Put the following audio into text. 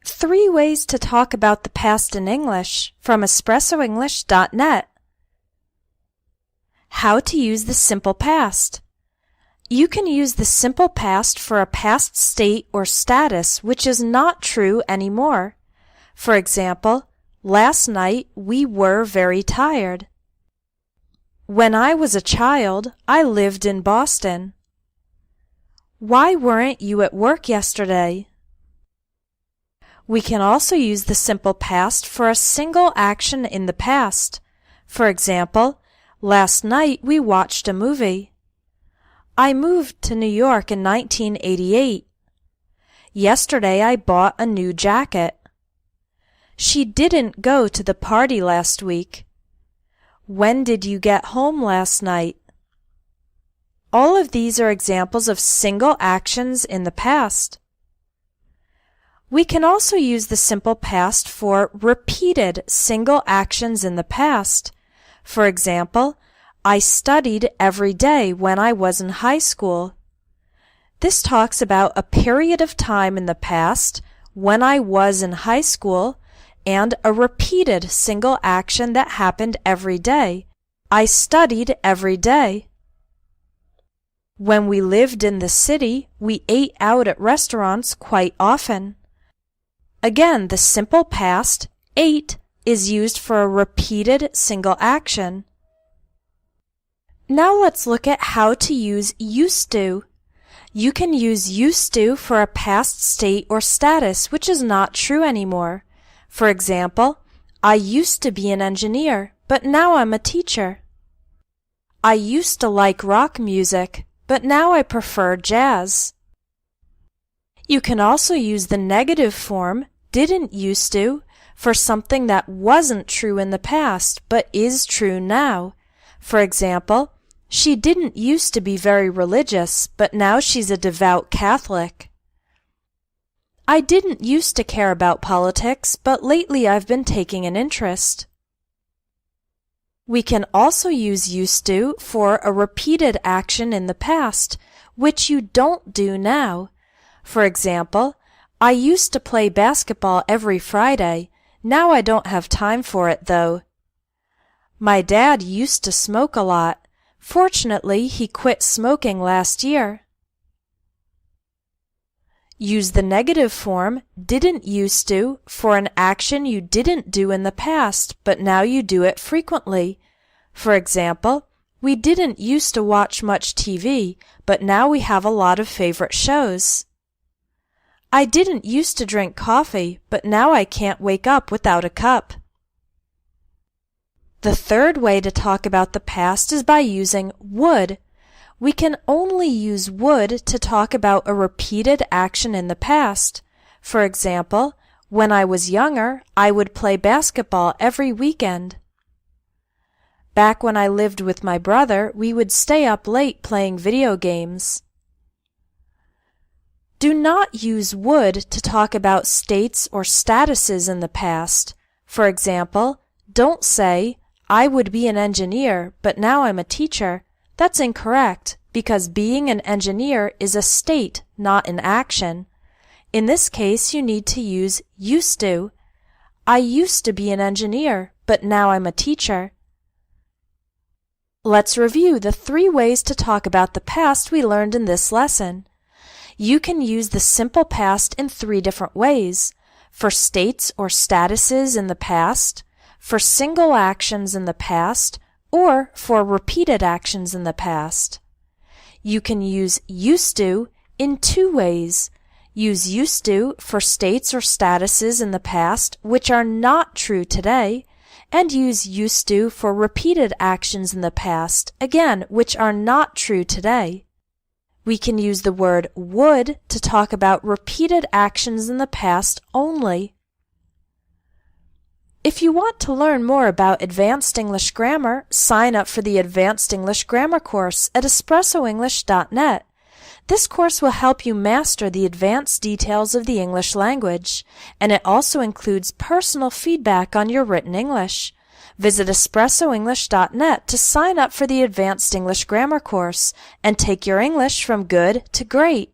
3 ways to talk about the past in English from espressoenglish.net. How to use the simple past. You can use the simple past for a past state or status which is not true anymore. For example, last night we were very tired. When I was a child, I lived in Boston. Why weren't you at work yesterday? We can also use the simple past for a single action in the past. For example, last night we watched a movie. I moved to New York in 1988. Yesterday I bought a new jacket. She didn't go to the party last week. When did you get home last night? All of these are examples of single actions in the past. We can also use the simple past for repeated single actions in the past. For example, I studied every day when I was in high school. This talks about a period of time in the past when I was in high school and a repeated single action that happened every day. I studied every day. When we lived in the city, we ate out at restaurants quite often. Again, the simple past, ate, is used for a repeated single action. Now let's look at how to use used to. You can use used to for a past state or status which is not true anymore. For example, I used to be an engineer, but now I'm a teacher. I used to like rock music, but now I prefer jazz. You can also use the negative form, didn't used to, for something that wasn't true in the past but is true now. For example, she didn't used to be very religious, but now she's a devout Catholic. I didn't used to care about politics, but lately I've been taking an interest. We can also use used to for a repeated action in the past, which you don't do now. For example, I used to play basketball every Friday. Now I don't have time for it, though. My dad used to smoke a lot. Fortunately, he quit smoking last year. Use the negative form, didn't used to, for an action you didn't do in the past, but now you do it frequently. For example, we didn't used to watch much TV, but now we have a lot of favorite shows. I didn't used to drink coffee, but now I can't wake up without a cup. The third way to talk about the past is by using would. We can only use would to talk about a repeated action in the past. For example, when I was younger, I would play basketball every weekend. Back when I lived with my brother, we would stay up late playing video games. Do not use would to talk about states or statuses in the past. For example, don't say, I would be an engineer, but now I'm a teacher. That's incorrect, because being an engineer is a state, not an action. In this case, you need to use used to. I used to be an engineer, but now I'm a teacher. Let's review the 3 ways to talk about the past we learned in this lesson. You can use the simple past in 3 different ways: for states or statuses in the past, for single actions in the past, or for repeated actions in the past. You can use used to in 2 ways. Use used to for states or statuses in the past which are not true today, and use used to for repeated actions in the past, again, which are not true today. We can use the word would to talk about repeated actions in the past only. If you want to learn more about Advanced English Grammar, sign up for the Advanced English Grammar course at espressoenglish.net. This course will help you master the advanced details of the English language, and it also includes personal feedback on your written English. Visit espressoenglish.net to sign up for the Advanced English Grammar course and take your English from good to great.